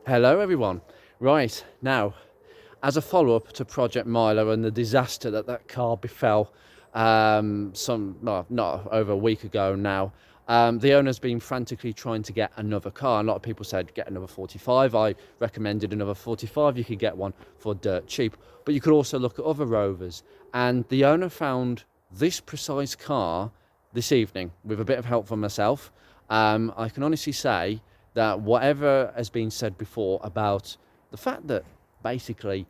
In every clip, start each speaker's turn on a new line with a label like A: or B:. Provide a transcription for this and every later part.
A: Hello everyone. Right, now, as a follow-up to Project Milo and the disaster that car befell not over a week ago now, the owner's been frantically trying to get another car. A lot of people said get another 45. I recommended another 45. You could get one for dirt cheap, but you could also look at other Rovers. And the owner found this precise car this evening with a bit of help from myself. I can honestly say that whatever has been said before about the fact that basically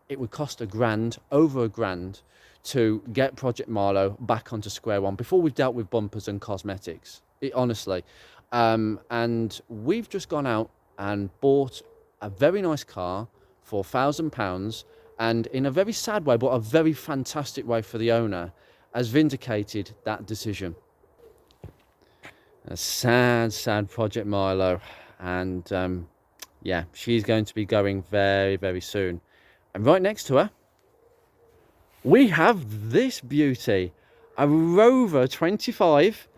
A: it would cost over a grand, to get Project Milo back onto square one before we've dealt with bumpers and cosmetics. Honestly. And we've just gone out and bought a very nice car for £1,000, and in a very sad way, but a very fantastic way for the owner, has vindicated that decision. A sad Project Milo, and yeah, she's going to be going very, very soon. And right next to her, we have this beauty, a Rover 25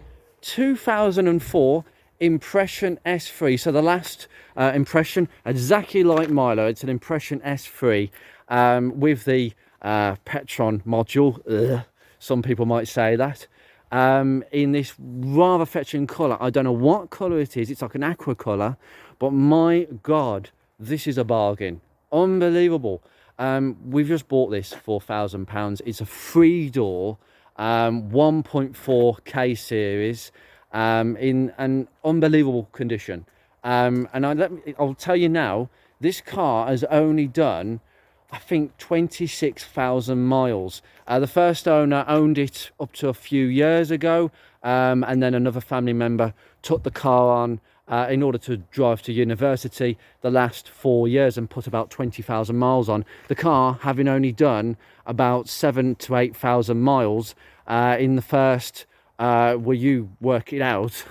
A: 2004 Impression S3. So the last impression, exactly like Milo, it's an Impression S3 with the Petron module. Ugh, some people might say that. In this rather fetching colour. I don't know what colour it is. It's like an aqua colour, but my God, this is a bargain. Unbelievable. We've just bought this for £1,000. It's a 3-door 1.4K series in an unbelievable condition. And I'll tell you now, this car has only done, I think, 26,000 miles. The first owner owned it up to a few years ago, and then another family member took the car on in order to drive to university the last 4 years and put about 20,000 miles on. The car having only done about 7,000 to 8,000 miles in the first, will you work it out?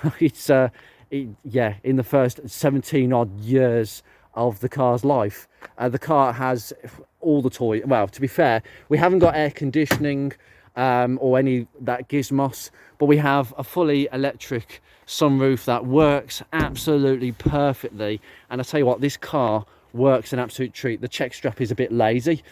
A: Yeah, in the first 17 odd years of the car's life. The car has all the toys. Well, to be fair, we haven't got air conditioning or any that gizmos, but we have a fully electric sunroof that works absolutely perfectly. And I tell you what, this car works an absolute treat. The check strap is a bit lazy.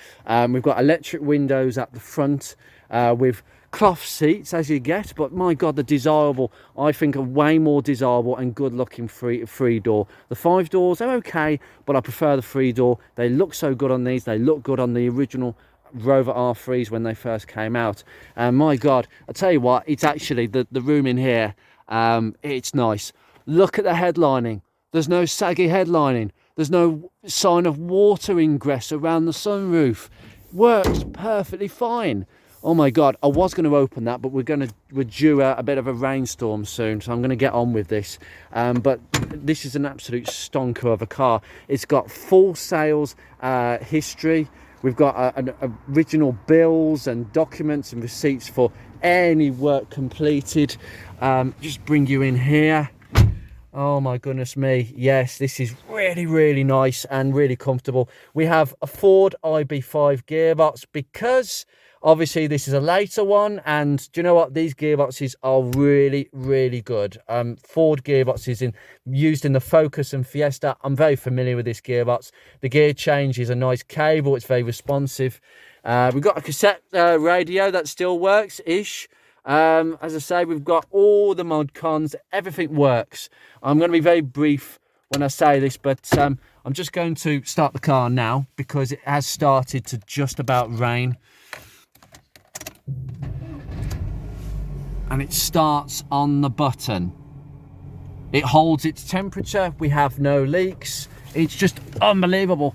A: We've got electric windows at the front with cloth seats as you get, but my God, the desirable, I think, are way more desirable and good looking three door. The 5 doors are okay, but I prefer the 3-door. They look so good on these. They look good on the original Rover R3s when they first came out. And my God, I tell you what, it's actually the room in here, it's nice. Look at the headlining. There's no saggy headlining. There's no sign of water ingress around the sunroof. Works perfectly fine. Oh my God, I was going to open that, but we're due a bit of a rainstorm soon, so I'm going to get on with this. But this is an absolute stonker of a car. It's got full sales history. We've got original bills and documents and receipts for any work completed. Just bring you in here. Oh my goodness me. Yes, this is really, really nice and really comfortable. We have a Ford IB5 gearbox because obviously this is a later one, and do you know what? These gearboxes are really, really good. Ford gearboxes used in the Focus and Fiesta. I'm very familiar with this gearbox. The gear change is a nice cable. It's very responsive. We've got a cassette radio that still works-ish. As I say, we've got all the mod cons. Everything works. I'm going to be very brief when I say this, but I'm just going to start the car now because it has started to just about rain. And it starts on the button. It holds its temperature. We have no leaks. It's just unbelievable.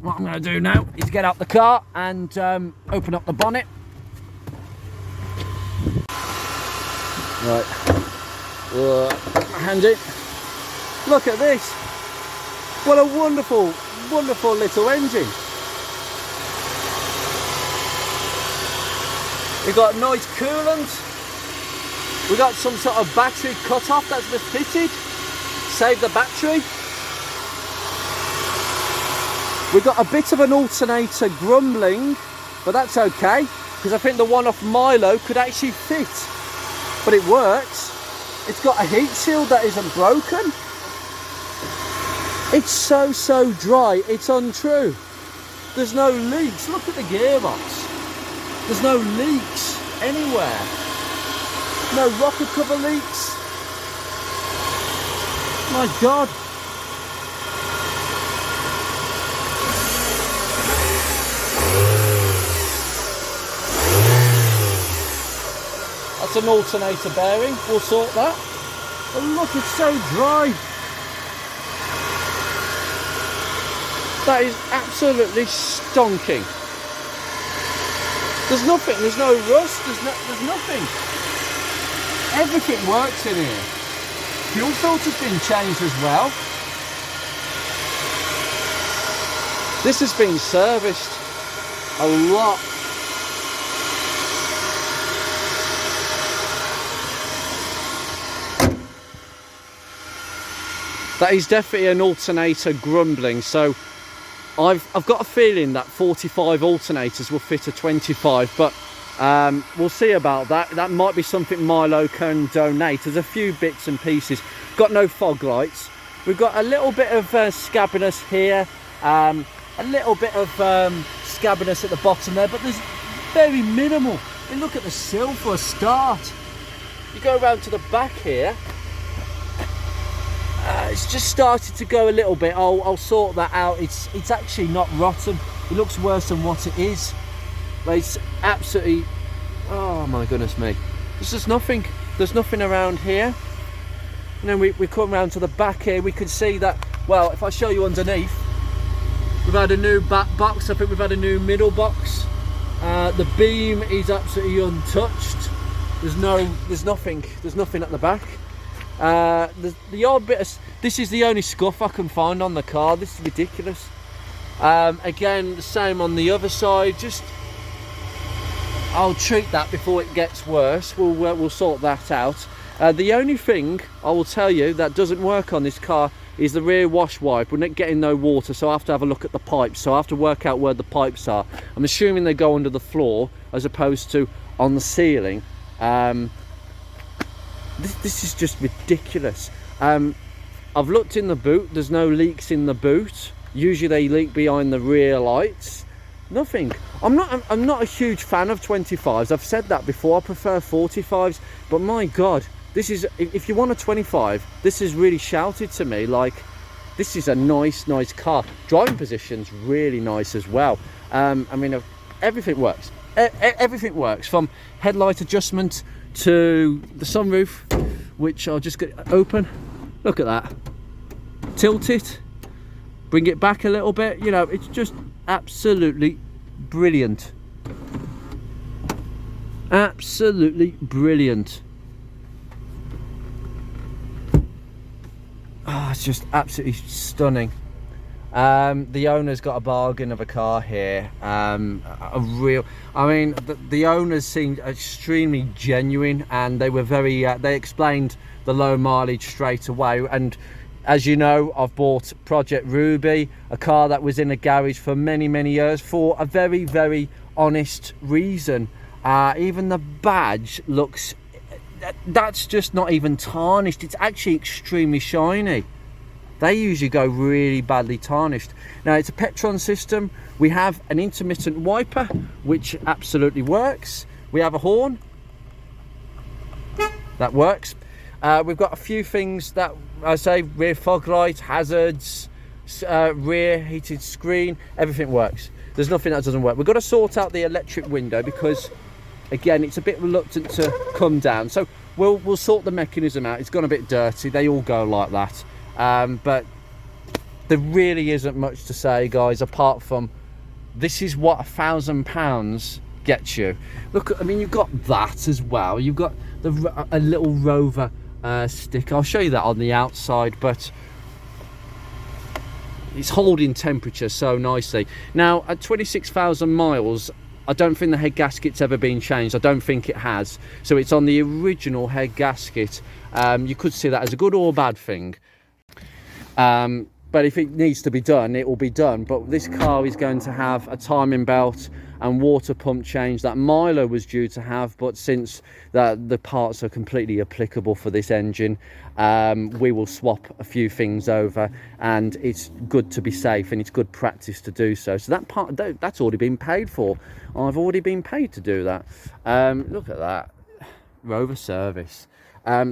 A: What I'm going to do now is get out the car and open up the bonnet. Right, handy. Look at this. What a wonderful, wonderful little engine. We've got nice coolant. We've got some sort of battery cut-off that's been fitted. Save the battery. We've got a bit of an alternator grumbling, but that's okay, because I think the one off Milo could actually fit. But it works. It's got a heat shield that isn't broken. It's so dry, it's untrue. There's no leaks. Look at the gearbox. There's no leaks anywhere. No rocker cover leaks. My God. That's an alternator bearing. We'll sort that. But look, it's so dry. That is absolutely stonking. There's nothing, there's no rust, there's nothing. Everything works in here. Fuel filter's been changed as well. This has been serviced a lot. That is definitely an alternator grumbling, so I've got a feeling that 45 alternators will fit a 25, but we'll see about that. That might be something Milo can donate. There's a few bits and pieces. Got no fog lights. We've got a little bit of scabbiness here, a little bit of scabbiness at the bottom there, but there's very minimal. And look at the sill for a start. You go around to the back here. It's just started to go a little bit. I'll sort that out. It's actually not rotten. It looks worse than what it is. But it's absolutely, oh my goodness me. There's just nothing. There's nothing around here. And then we come around to the back here. We can see that, well, if I show you underneath, we've had a new back box. I think we've had a new middle box. The beam is absolutely untouched. There's nothing at the back. The odd bit of, this is the only scuff I can find on the car. This is ridiculous. Again, the same on the other side. Just, I'll treat that before it gets worse. We'll sort that out. The only thing I will tell you that doesn't work on this car is the rear wash wipe. We're not getting no water, so I have to have a look at the pipes. So I have to work out where the pipes are. I'm assuming they go under the floor as opposed to on the ceiling. This is just ridiculous. I've looked in the boot. There's no leaks in the boot. Usually they leak behind the rear lights. Nothing. I'm not a huge fan of 25s. I've said that before. I prefer 45s. But my God, this is, if you want a 25, this is really shouted to me. Like, this is a nice car. Driving position's really nice as well. I mean, everything works. Everything works, from headlight adjustment to the sunroof, which I'll just get open. Look at that. Tilt it, bring it back a little bit. You know, it's just absolutely brilliant. Absolutely brilliant. Oh, it's just absolutely stunning. The owner's got a bargain of a car here. I mean, the owners seemed extremely genuine, and they were very, they explained the low mileage straight away. And as you know, I've bought Project Ruby, a car that was in a garage for many years for a very honest reason. Even the badge looks, that's just not even tarnished. It's actually extremely shiny. They usually go really badly tarnished. Now, it's a Petron system. We have an intermittent wiper, which absolutely works. We have a horn. That works. We've got a few things that, I say, rear fog light, hazards, rear heated screen, everything works. There's nothing that doesn't work. We've got to sort out the electric window because, again, it's a bit reluctant to come down. So we'll sort the mechanism out. It's gone a bit dirty. They all go like that. But there really isn't much to say, guys, apart from this is what £1,000 gets you. Look, I mean, you've got that as well. You've got a little Rover stick. I'll show you that on the outside, but it's holding temperature so nicely. Now, at 26,000 miles, I don't think the head gasket's ever been changed. I don't think it has. So it's on the original head gasket. You could see that as a good or bad thing. but if it needs to be done, it will be done. But this car is going to have a timing belt and water pump change that Milo was due to have, but since the parts are completely applicable for this engine, we will swap a few things over, and it's good to be safe and it's good practice to do so. So that part, that's already been paid for. I've already been paid to do that. Look at that. Rover service.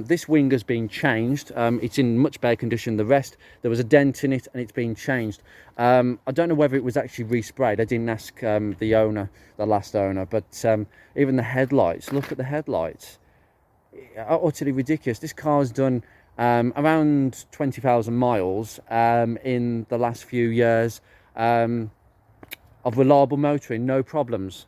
A: This wing has been changed. It's in much better condition than the rest. There was a dent in it and it's been changed. I don't know whether it was actually resprayed. I didn't ask the owner, the last owner, but even the headlights, look at the headlights. Utterly ridiculous. This car's done around 20,000 miles in the last few years of reliable motoring, no problems.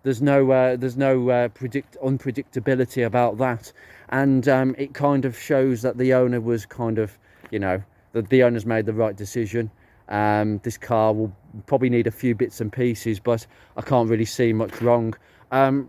A: There's no unpredictability about that, and it kind of shows that the owner was kind of, you know, that the owner's made the right decision. This car will probably need a few bits and pieces, but I can't really see much wrong.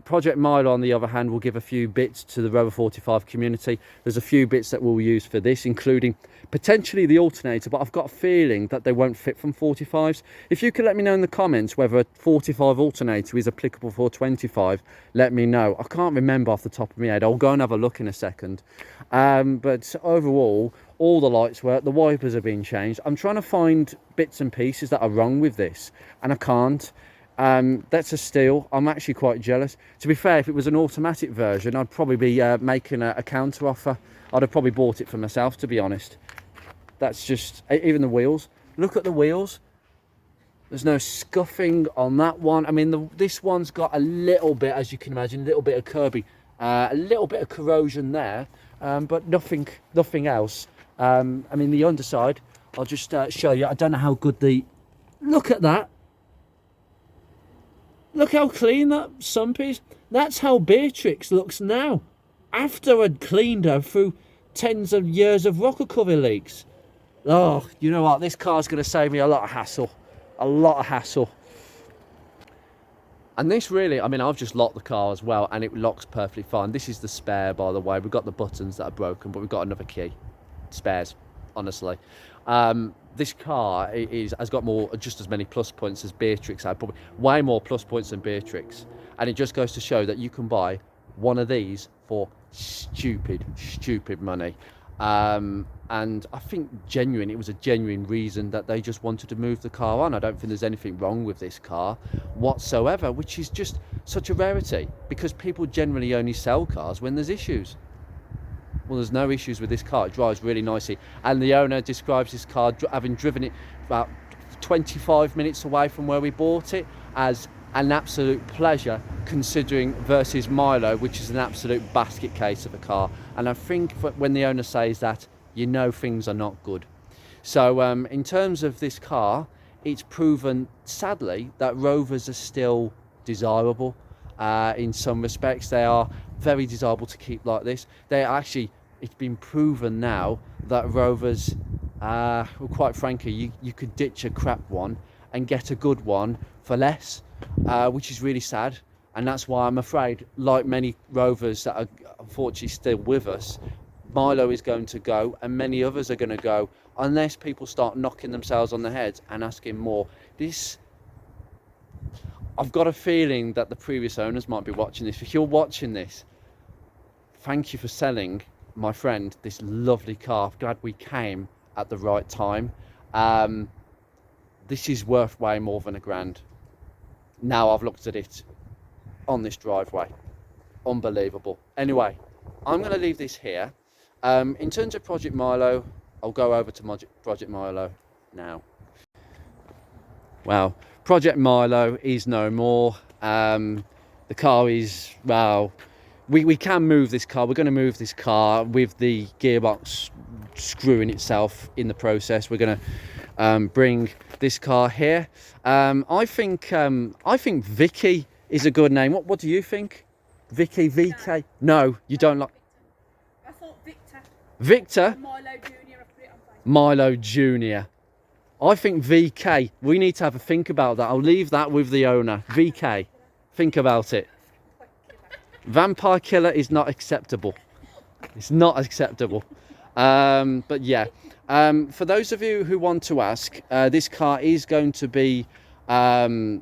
A: Project Milo, on the other hand, will give a few bits to the Rover 45 community. There's a few bits that we'll use for this, including potentially the alternator, but I've got a feeling that they won't fit from 45s. If you could let me know in the comments whether a 45 alternator is applicable for 25, let me know. I can't remember off the top of my head. I'll go and have a look in a second. But overall, all the lights work, the wipers have been changed. I'm trying to find bits and pieces that are wrong with this, and I can't. That's a steal. I'm actually quite jealous. To be fair, if it was an automatic version, I'd probably be making a counter offer. I'd have probably bought it for myself, to be honest. That's just, even the wheels. Look at the wheels. There's no scuffing on that one. I mean, this one's got a little bit, as you can imagine, a little bit of curbing, a little bit of corrosion there, but nothing else. I mean, the underside, I'll just show you. I don't know how good the, look at that. Look how clean that sump is. That's how Beatrix looks now, after I'd cleaned her through tens of years of rocker cover leaks. Oh, you know what? This car's going to save me a lot of hassle. A lot of hassle. And this really, I mean, I've just locked the car as well, and it locks perfectly fine. This is the spare, by the way. We've got the buttons that are broken, but we've got another key. Spares, honestly. This car has got just as many plus points as Beatrix had, probably way more plus points than Beatrix. And it just goes to show that you can buy one of these for stupid money. And I think it was a genuine reason that they just wanted to move the car on. I don't think there's anything wrong with this car whatsoever, which is just such a rarity, because people generally only sell cars when there's issues. Well, there's no issues with this car. It drives really nicely, and the owner describes this car, having driven it about 25 minutes away from where we bought it, as an absolute pleasure, considering versus Milo, which is an absolute basket case of a car. And I think when the owner says that, you know things are not good. So in terms of this car, it's proven, sadly, that Rovers are still desirable. In some respects, they are very desirable to keep like this. They actually, it's been proven now that Rovers, well, quite frankly, you could ditch a crap one and get a good one for less, which is really sad. And that's why I'm afraid, like many Rovers that are unfortunately still with us, Milo is going to go, and many others are going to go, unless people start knocking themselves on the head and asking more. I've got a feeling that the previous owners might be watching this. If you're watching this, thank you for selling my friend this lovely car. I'm glad we came at the right time. This is worth way more than £1,000. Now I've looked at it on this driveway. Unbelievable. Anyway, I'm going to leave this here. In terms of Project Milo, I'll go over to Project Milo now. Wow, Project Milo is no more. The car is, well, we can move this car. We're going to move this car with the gearbox screwing itself in the process. We're going to bring this car here. I think Vicky is a good name. What do you think? Vicky, VK? No, you don't like.
B: I thought Victor.
A: Victor?
B: Milo Junior.
A: Milo Junior. I think VK. We need to have a think about that. I'll leave that with the owner. VK. Think about it. Vampire Killer is not acceptable. It's not acceptable. But yeah, for those of you who want to ask, this car is going to be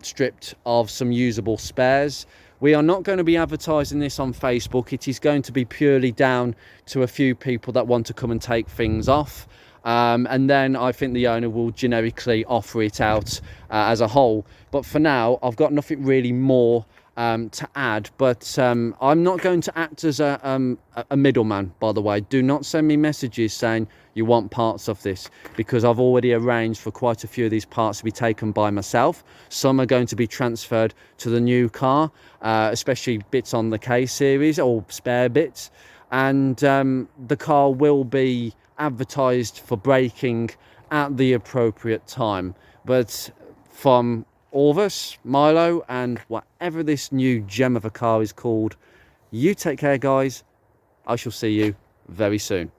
A: stripped of some usable spares. We are not going to be advertising this on Facebook. It is going to be purely down to a few people that want to come and take things off. And then I think the owner will generically offer it out as a whole. But for now, I've got nothing really more to add. But I'm not going to act as a middleman, by the way. Do not send me messages saying you want parts of this, because I've already arranged for quite a few of these parts to be taken by myself. Some are going to be transferred to the new car, especially bits on the K series or spare bits. And the car will be advertised for braking at the appropriate time. But from all of us, Milo, and whatever this new gem of a car is called, you take care, guys. I shall see you very soon.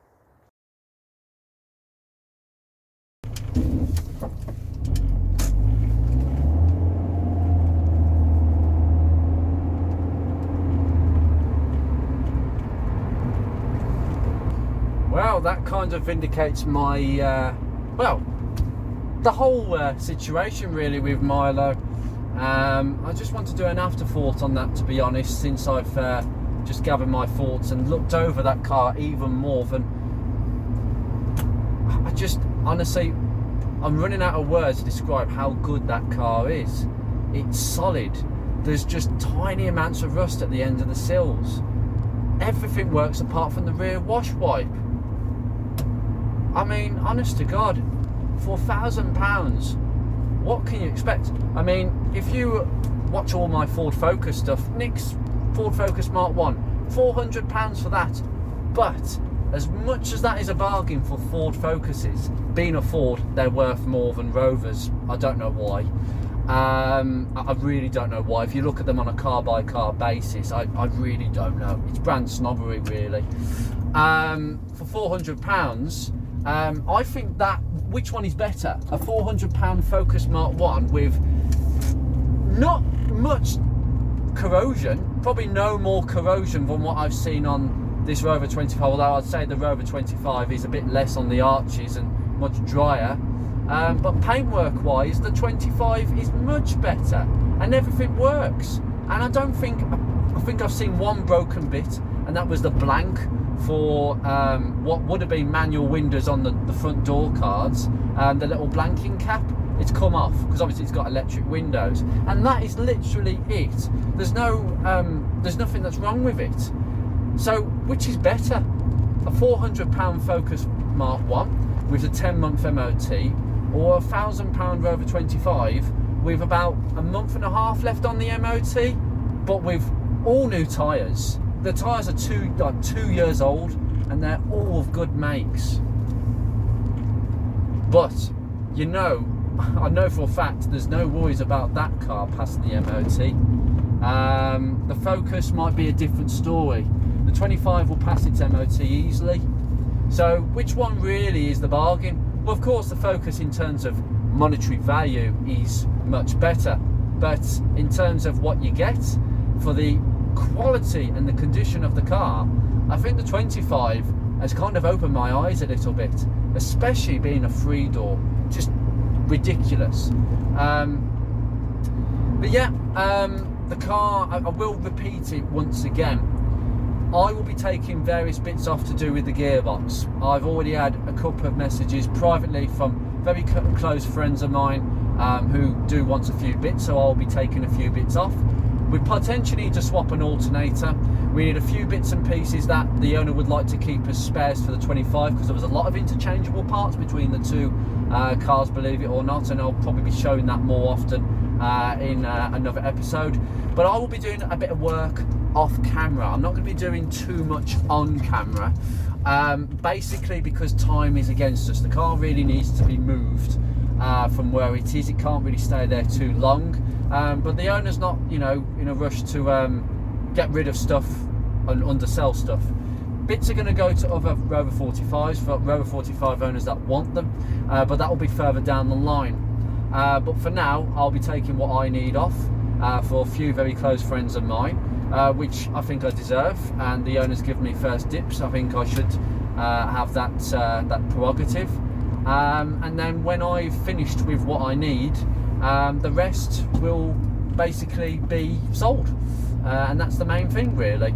A: Well, that kind of vindicates my, well, the whole situation really with Milo. I just want to do an afterthought on that, to be honest, since I've just gathered my thoughts and looked over that car even more than... I just, honestly, I'm running out of words to describe how good that car is. It's solid. There's just tiny amounts of rust at the end of the sills. Everything works apart from the rear wash wipe. I mean, honest to God, for £1,000, what can you expect? I mean, if you watch all my Ford Focus stuff, Nick's Ford Focus Mark 1, £400 for that. But as much as that is a bargain for Ford Focuses, being a Ford, they're worth more than Rovers. I don't know why. I really don't know why. If you look at them on a car by car basis, I really don't know. It's brand snobbery, really. For £400, I think that, which one is better? A £400 Focus Mark 1 with not much corrosion, probably no more corrosion than what I've seen on this Rover 25, although I'd say the Rover 25 is a bit less on the arches and much drier. But paintwork wise, the 25 is much better and everything works. And I think I've seen one broken bit, and that was the blank for what would have been manual windows on the front door cards, the little blanking cap. It's come off because obviously it's got electric windows, and that is literally it. There's nothing that's wrong with it. So which is better, a £400 Focus Mark 1 with a 10-month MOT, or a £1,000 Rover 25 with about a month and a half left on the MOT, but with all new tyres? The tyres are 2 years old, and they're all of good makes. But you know, I know for a fact there's no worries about that car past the MOT. The Focus might be a different story. The 25 will pass its MOT easily. So which one really is the bargain? Well, of course the Focus in terms of monetary value is much better, but in terms of what you get for the quality and the condition of the car, I think the 25 has kind of opened my eyes a little bit, especially being a 3-door. Just ridiculous. But yeah, the car, I will repeat it once again, I will be taking various bits off to do with the gearbox. I've already had a couple of messages privately from very close friends of mine who do want a few bits, so I'll be taking a few bits off. We potentially need to swap an alternator. We need a few bits and pieces that the owner would like to keep as spares for the 25, because there was a lot of interchangeable parts between the two cars, believe it or not, and I'll probably be showing that more often in another episode. But I will be doing a bit of work off camera. I'm not going to be doing too much on camera, basically because time is against us. The car really needs to be moved from where it is. It can't really stay there too long, but the owner's not, you know, in a rush to get rid of stuff and undersell stuff. Bits are going to go to other Rover 45s for Rover 45 owners that want them, but that will be further down the line. But for now, I'll be taking what I need off for a few very close friends of mine, which I think I deserve, and the owner's given me first dips. I think I should have that prerogative. And then when I've finished with what I need, the rest will basically be sold, and that's the main thing really.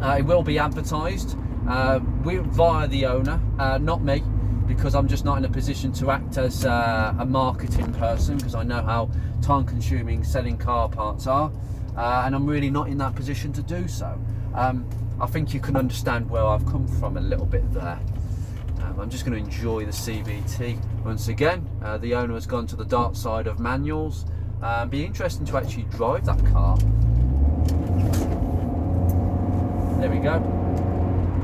A: It will be advertised via the owner, not me, because I'm just not in a position to act as a marketing person, because I know how time consuming selling car parts are, and I'm really not in that position to do so. I think you can understand where I've come from a little bit there. I'm just going to enjoy the CVT once again. The owner has gone to the dark side of manuals. Be interesting to actually drive that car. There we go.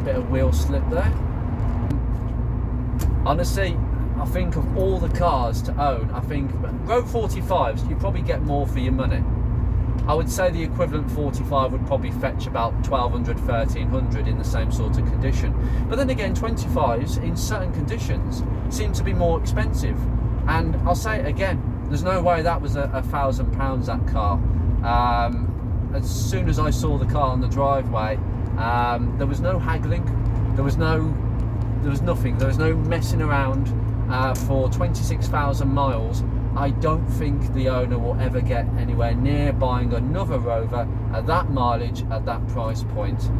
A: Bit of wheel slip there. Honestly, I think of all the cars to own, I think Rover 45s, you probably get more for your money. I would say the equivalent 45 would probably fetch about 1200, 1300 in the same sort of condition. But then again, 25s in certain conditions seem to be more expensive. And I'll say it again, there's no way that was £1,000, that car. As soon as I saw the car on the driveway, there was no haggling, there was nothing, there was no messing around. For 26,000 miles, I don't think the owner will ever get anywhere near buying another Rover at that mileage, at that price point.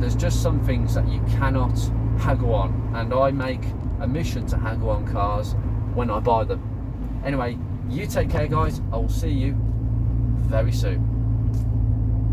A: There's just some things that you cannot haggle on, and I make a mission to haggle on cars when I buy them. Anyway, you take care guys, I will see you very soon.